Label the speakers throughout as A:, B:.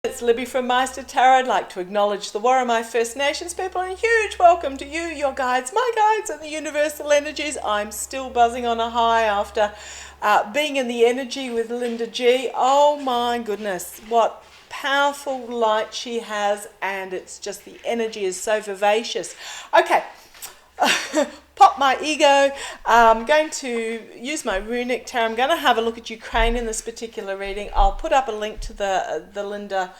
A: It's Libby from Meister Tarot. I'd like to acknowledge the Warramai First Nations people and a huge welcome to you, your guides, my guides, and the universal energies. I'm still buzzing on a high after being in the energy with Linda G. Oh my goodness, what powerful light she has, and it's just the energy is so vivacious. Okay. Pop my ego. I'm going to use my runic tarot. I'm going to have a look at Ukraine in this particular reading. I'll put up a link to the Linda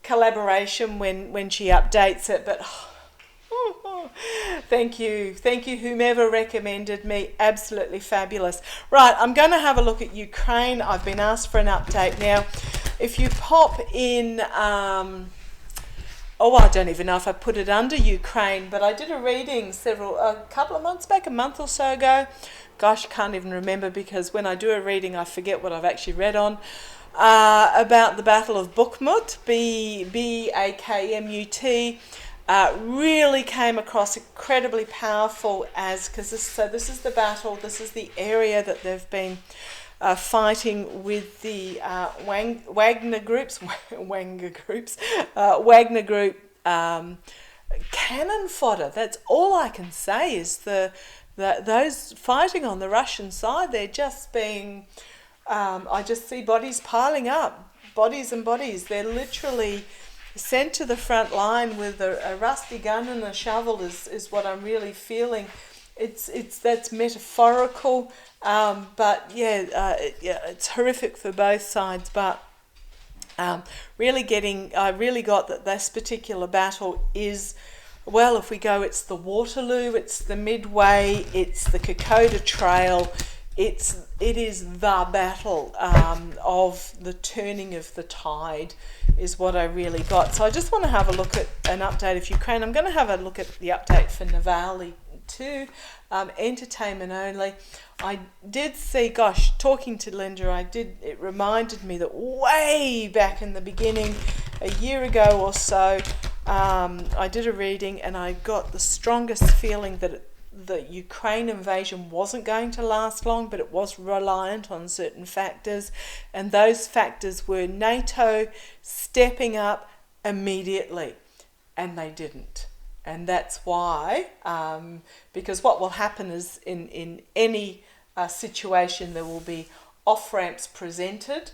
A: collaboration when she updates it. But thank you whomever recommended me. Absolutely fabulous. Right, I'm going to have a look at Ukraine. I've been asked for an update now. If you pop in I don't even know if I put it under Ukraine, but I did a reading a couple of months back, a month or so ago. Gosh, I can't even remember because when I do a reading, I forget what I've actually read on. About the Battle of Bakhmut, B-A-K-M-U-T. Really came across incredibly powerful because this is the battle, this is the area that they've been fighting with the Wagner groups, Wagner Group cannon fodder. That's all I can say is those fighting on the Russian side, they're just being, I just see bodies piling up, bodies and bodies. They're literally sent to the front line with a rusty gun and a shovel is what I'm really feeling. That's metaphorical, but it's horrific for both sides. But I really got that this particular battle is, well, if we go, it's the Waterloo, it's the Midway, it's the Kokoda Trail, it is the battle of the turning of the tide is what I really got. So I just want to have a look at an update of Ukraine. I'm going to have a look at the update for Navalny too, entertainment only. I did see, talking to Linda, it reminded me that way back in the beginning, a year ago or so, I did a reading and I got the strongest feeling that the Ukraine invasion wasn't going to last long, but it was reliant on certain factors, and those factors were NATO stepping up immediately, and they didn't. And that's why, because what will happen is in any situation there will be off-ramps presented,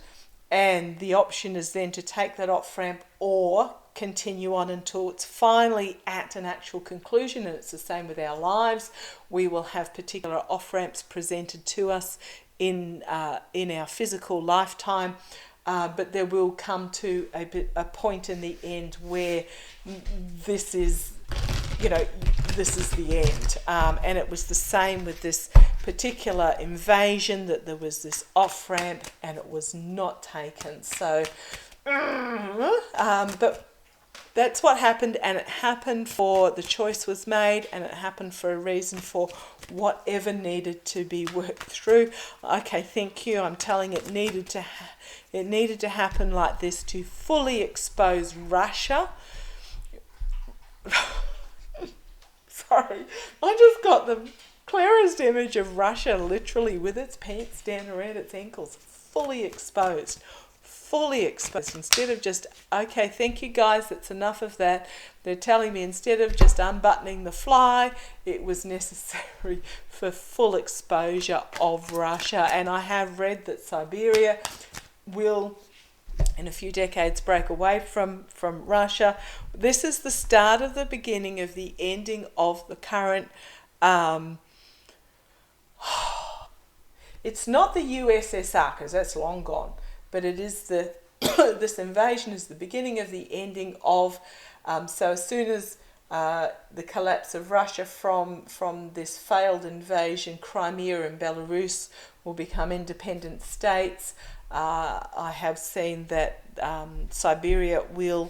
A: and the option is then to take that off-ramp or continue on until it's finally at an actual conclusion. And it's the same with our lives. We will have particular off-ramps presented to us in our physical lifetime, but there will come to a point in the end where this is the end. And it was the same with this particular invasion, that there was this off-ramp and it was not taken. So, but that's what happened, and it happened the choice was made, and it happened for a reason, for whatever needed to be worked through. Okay, thank you. I'm telling it needed to happen like this to fully expose Russia. Sorry, I just got the clearest image of Russia literally with its pants down around its ankles, fully exposed, instead of just, okay, thank you guys, that's enough of that. They're telling me instead of just unbuttoning the fly, it was necessary for full exposure of Russia. And I have read that Siberia will, in a few decades, break away from Russia. This is the start of the beginning of the ending of the current, it's not the USSR, because that's long gone, but it is this invasion is the beginning of the ending of, so as soon as the collapse of Russia from this failed invasion, Crimea and Belarus will become independent states. I have seen that Siberia will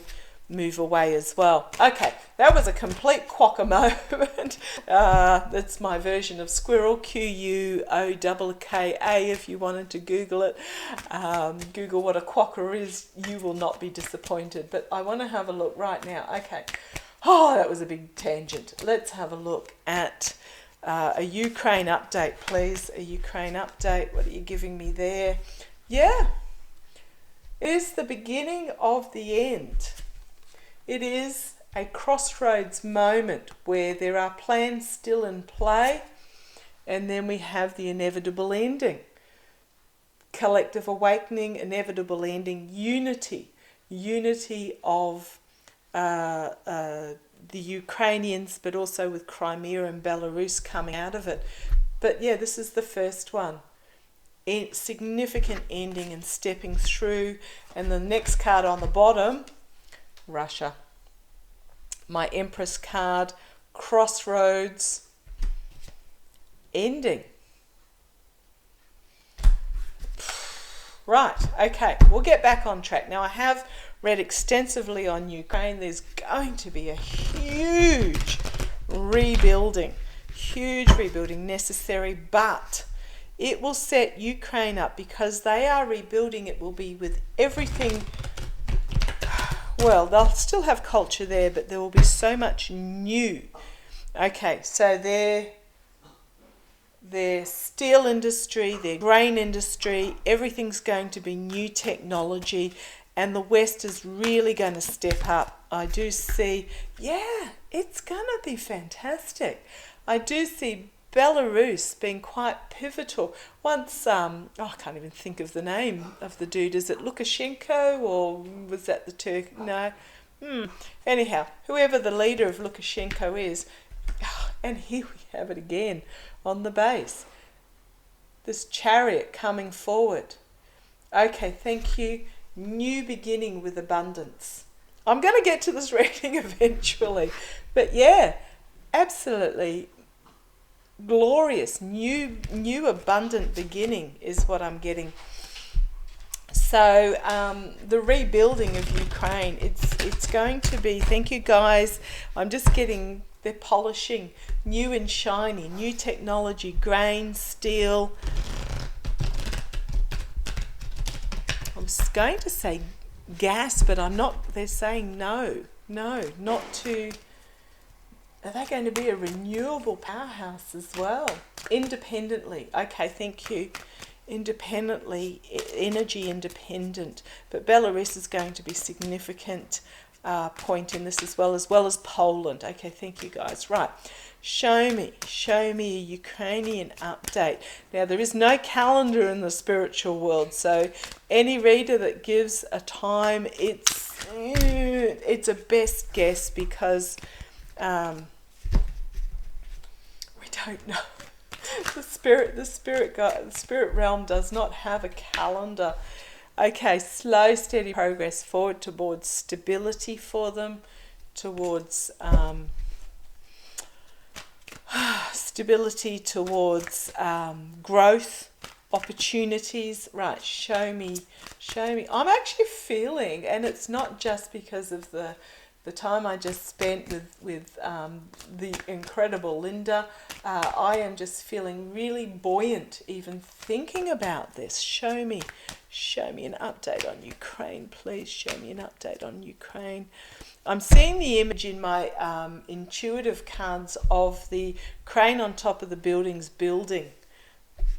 A: move away as well. Okay, that was a complete quokka moment. That's my version of squirrel, Quokka, if you wanted to Google it. Google what a quokka is, you will not be disappointed. But I want to have a look right now. Okay, that was a big tangent. Let's have a look at a Ukraine update, please. A Ukraine update, what are you giving me there? Yeah, is the beginning of the end. It is a crossroads moment where there are plans still in play, and then we have the inevitable ending. Collective awakening, inevitable ending, unity of the Ukrainians, but also with Crimea and Belarus coming out of it. But yeah, this is the first one. Significant ending and stepping through. And the next card on the bottom, Russia. My Empress card, crossroads, ending. Right, okay, we'll get back on track. Now, I have read extensively on Ukraine. There's going to be a huge rebuilding necessary, but it will set Ukraine up because they are rebuilding. It will be with everything. Well, they'll still have culture there, but there will be so much new. Okay, so their steel industry, their grain industry, everything's going to be new technology, and the West is really going to step up. I do see, yeah, it's going to be fantastic. I do see Belarus being quite pivotal. Once, I can't even think of the name of the dude. Is it Lukashenko or was that the Turk? No. Anyhow, whoever the leader of Lukashenko is, and here we have it again on the base. This chariot coming forward. Okay, thank you. New beginning with abundance. I'm going to get to this reading eventually. But yeah, absolutely glorious, new abundant beginning is what I'm getting. So the rebuilding of Ukraine, it's going to be, thank you guys, I'm just getting, they're polishing, new and shiny, new technology, grain, steel. I was going to say gas, but I'm not, they're saying no, not to. Are they going to be a renewable powerhouse as well? Independently. Okay, thank you. Independently, energy independent. But Belarus is going to be significant point in this as well as Poland. Okay, thank you guys. Right, show me a Ukrainian update. Now, there is no calendar in the spiritual world, so any reader that gives a time, it's a best guess because we don't know. The spirit realm does not have a calendar. Okay, slow, steady progress forward towards stability for them, towards stability, towards growth, opportunities. Right, show me. I'm actually feeling, and it's not just because of the time I just spent with the incredible Linda. I am just feeling really buoyant even thinking about this. Show me an update on Ukraine, please. Show me an update on Ukraine. I'm seeing the image in my intuitive cards of the crane on top of the buildings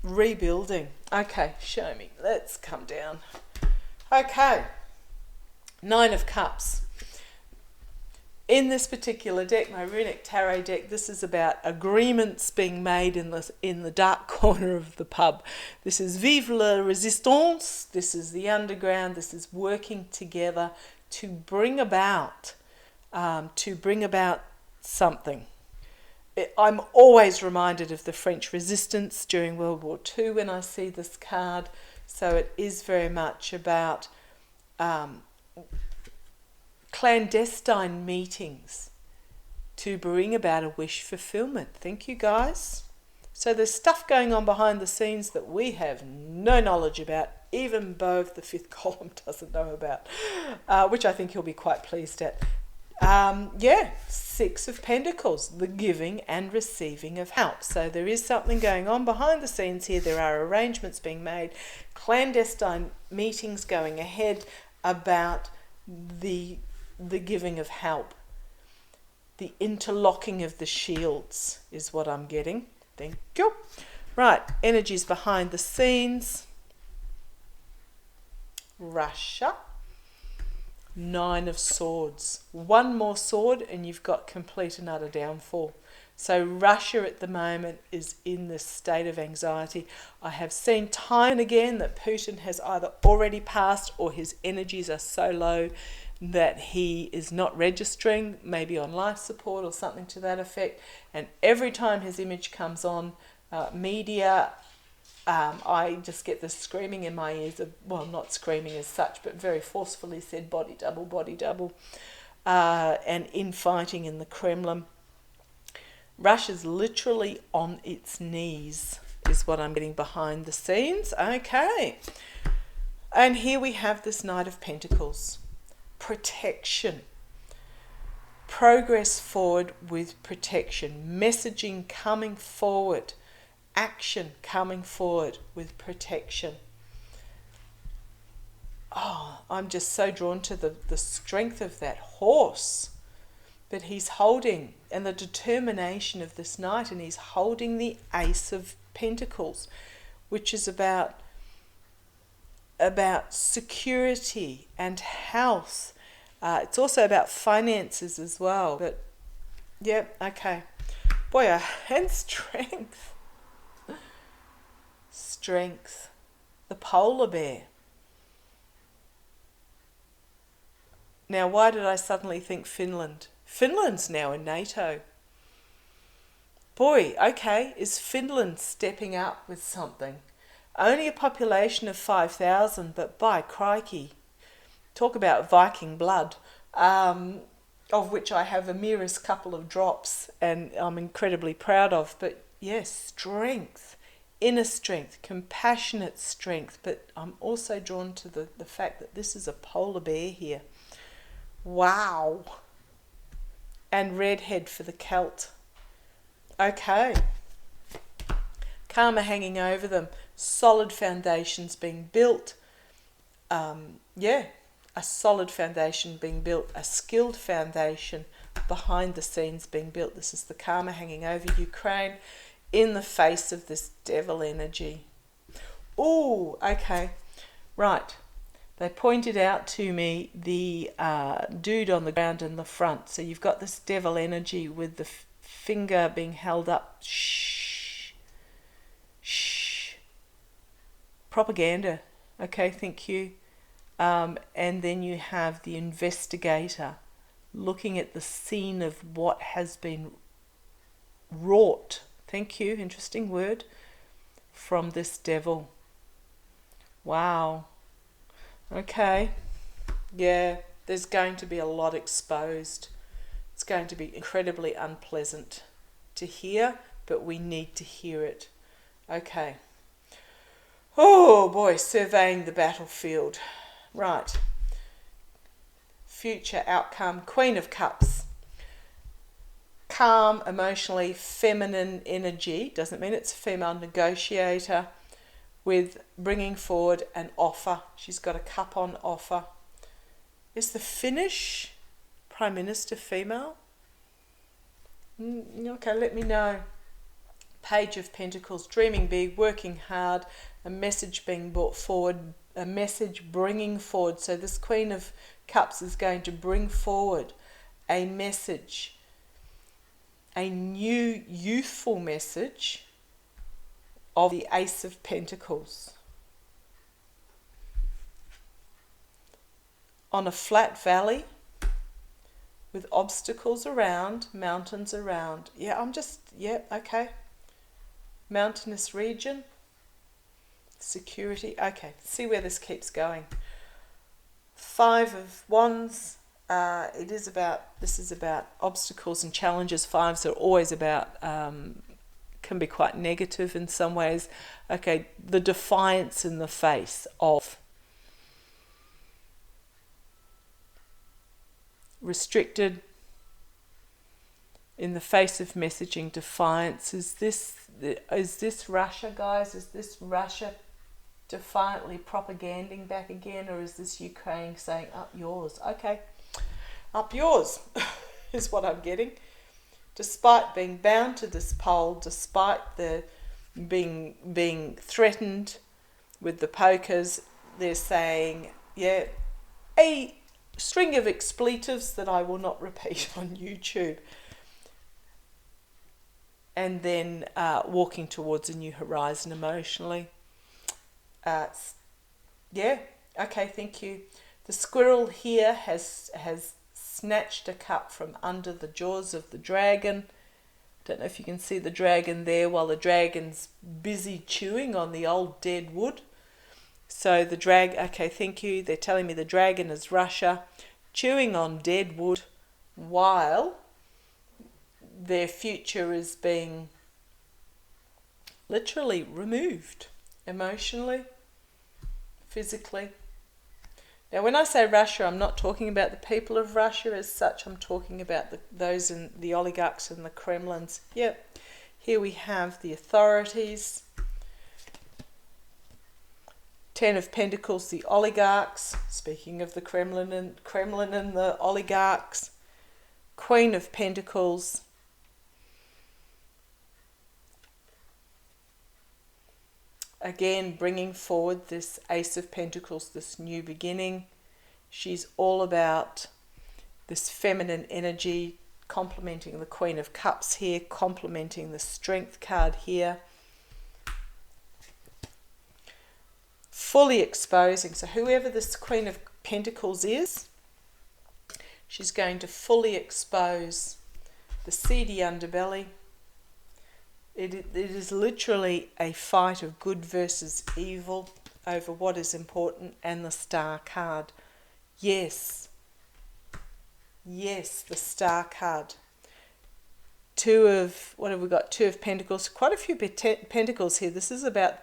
A: rebuilding. Okay, show me. Let's come down. Okay, 9 of Cups. In this particular deck, my runic tarot deck, this is about agreements being made in the dark corner of the pub. This is vive la résistance. This is the underground. This is working together to bring about something. I'm always reminded of the French resistance during World War II when I see this card. So it is very much about clandestine meetings to bring about a wish fulfillment. Thank you, guys. So there's stuff going on behind the scenes that we have no knowledge about, even Beau of the 5th column doesn't know about, which I think he'll be quite pleased at. 6 of Pentacles, the giving and receiving of help. So there is something going on behind the scenes here. There are arrangements being made, clandestine meetings going ahead about the giving of help. The interlocking of the shields is what I'm getting. Thank you. Right, energies behind the scenes. Russia. Nine of Swords. One more sword and you've got complete and utter downfall. So Russia at the moment is in this state of anxiety. I have seen time and again that Putin has either already passed or his energies are so low that he is not registering, maybe on life support or something to that effect. And every time his image comes on media, I just get this screaming in my ears of, well, not screaming as such, but very forcefully said, body double, body double. And infighting in the Kremlin. Russia's literally on its knees, is what I'm getting behind the scenes. Okay. And here we have this Knight of Pentacles. Protection. Progress forward with protection. Messaging coming forward. Action coming forward with protection. Oh, I'm just so drawn to the strength of that horse that he's holding and the determination of this knight, and he's holding the Ace of Pentacles, which is about security and health. It's also about finances as well. But yeah, okay. Boy, and strength. Strength. The polar bear. Now, why did I suddenly think Finland? Finland's now in NATO. Boy, okay, is Finland stepping up with something? Only a population of 5,000, but by crikey, talk about Viking blood, of which I have a merest couple of drops and I'm incredibly proud of. But yes, strength, inner strength, compassionate strength. But I'm also drawn to the fact that this is a polar bear here. Wow. And redhead for the Celt. Okay. Karma hanging over them. Solid foundations being built. A solid foundation being built. A skilled foundation behind the scenes being built. This is the karma hanging over Ukraine in the face of this devil energy. Ooh, okay. Right. They pointed out to me the dude on the ground in the front. So you've got this devil energy with the finger being held up. Shh. Shh. Propaganda. Okay, thank you. And then you have the investigator looking at the scene of what has been wrought. Thank you, interesting word. From this devil. Wow. Okay, yeah, there's going to be a lot exposed. It's going to be incredibly unpleasant to hear, but we need to hear it. Okay. Oh boy, surveying the battlefield. Right. Future outcome, Queen of Cups. Calm, emotionally feminine energy. Doesn't mean it's a female negotiator. With bringing forward an offer. She's got a cup on offer. Is the Finnish Prime Minister female? Okay, let me know. Page of Pentacles, dreaming big, working hard, a message being brought forward, a message bringing forward. So this Queen of Cups is going to bring forward a message, a new youthful message of the Ace of Pentacles. On a flat valley with obstacles around, mountains around. Yeah, okay. Mountainous region, security. Okay, see where this keeps going. Five of Wands. This is about obstacles and challenges. Fives are always about can be quite negative in some ways. Okay, the defiance in the face of restricted, in the face of messaging, defiance. Is this Russia, guys? Is this Russia defiantly propaganding back again, or is this Ukraine saying up yours? Okay, up yours is what I'm getting. Despite being bound to this pole, despite the being threatened with the pokers, they're saying, yeah, string of expletives that I will not repeat on YouTube. And then walking towards a new horizon emotionally. Yeah, okay, thank you. The squirrel here has snatched a cup from under the jaws of the dragon. Don't know if you can see the dragon there while the dragon's busy chewing on the old dead wood. So the okay, thank you. They're telling me the dragon is Russia, chewing on dead wood while their future is being literally removed emotionally, physically. Now, when I say Russia, I'm not talking about the people of Russia as such. I'm talking about those in the oligarchs and the Kremlins. Yep, here we have the authorities. Ten of Pentacles, the oligarchs. Speaking of the Kremlin and the oligarchs. Queen of Pentacles. Again, bringing forward this Ace of Pentacles, this new beginning. She's all about this feminine energy, complementing the Queen of Cups here, complementing the Strength card here. Fully exposing. So whoever this Queen of Pentacles is, she's going to fully expose the seedy underbelly. It is literally a fight of good versus evil over what is important, and the Star card. Yes, the Star card. What have we got? Two of Pentacles. Quite a few Pentacles here. This is about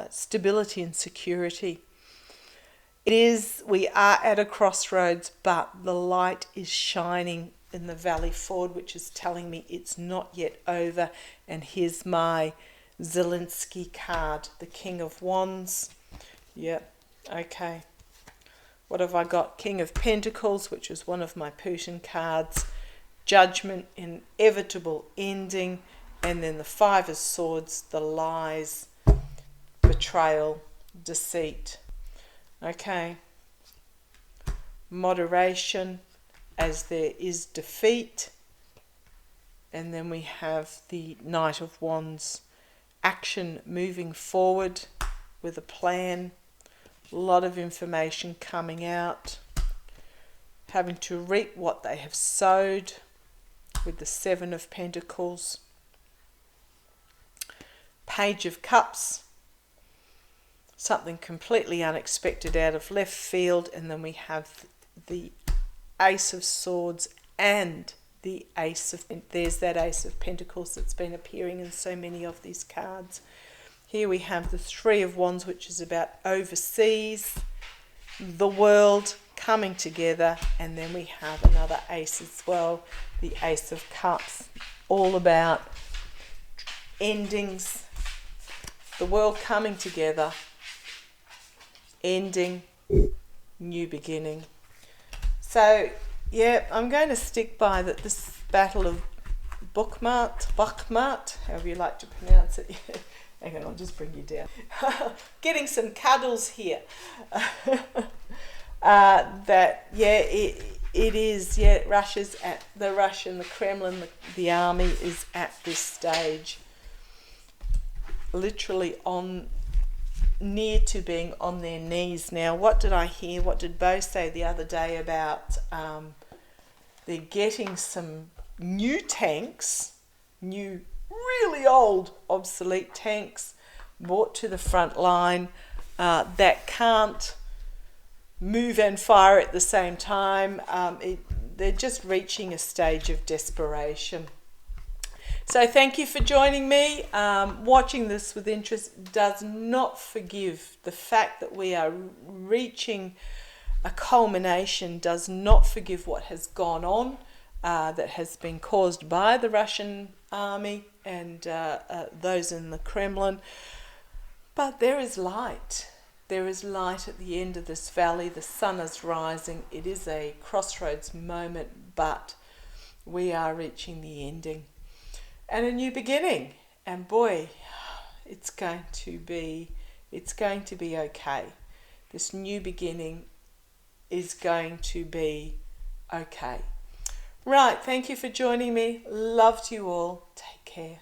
A: stability and security. We are at a crossroads, but the light is shining in the valley forward, which is telling me it's not yet over. And here's my Zelensky card, the King of Wands. Yep, okay. What have I got? King of Pentacles, which is one of my Putin cards. Judgment, inevitable ending. And then the Five of Swords, the lies, betrayal, deceit. Okay. Moderation, as there is defeat. And then we have the Knight of Wands, action moving forward with a plan, a lot of information coming out, having to reap what they have sowed with the Seven of Pentacles. Page of Cups, something completely unexpected out of left field, and then we have the Ace of Swords and the there's that Ace of Pentacles that's been appearing in so many of these cards. Here we have the Three of Wands, which is about overseas, the world coming together, and then we have another ace as well, the Ace of Cups, all about endings, the world coming together, ending, new beginning. So, yeah, I'm going to stick by that this battle of Bakhmut, however you like to pronounce it. Hang on, I'll just bring you down. Getting some cuddles here. It is, Russia's at the Russian, the Kremlin, the army is at this stage literally near to being on their knees now. What did I hear? What did Bo say the other day about they're getting some new tanks, new really old obsolete tanks brought to the front line that can't move and fire at the same time. They're just reaching a stage of desperation. So thank you for joining me. Watching this with interest does not forgive the fact that we are reaching a culmination, does not forgive what has gone on, that has been caused by the Russian army and those in the Kremlin. But there is light. There is light at the end of this valley. The sun is rising. It is a crossroads moment, but we are reaching the ending and a new beginning. And boy, it's going to be okay. This new beginning is going to be okay. Right, thank you for joining me. Loved you all. Take care.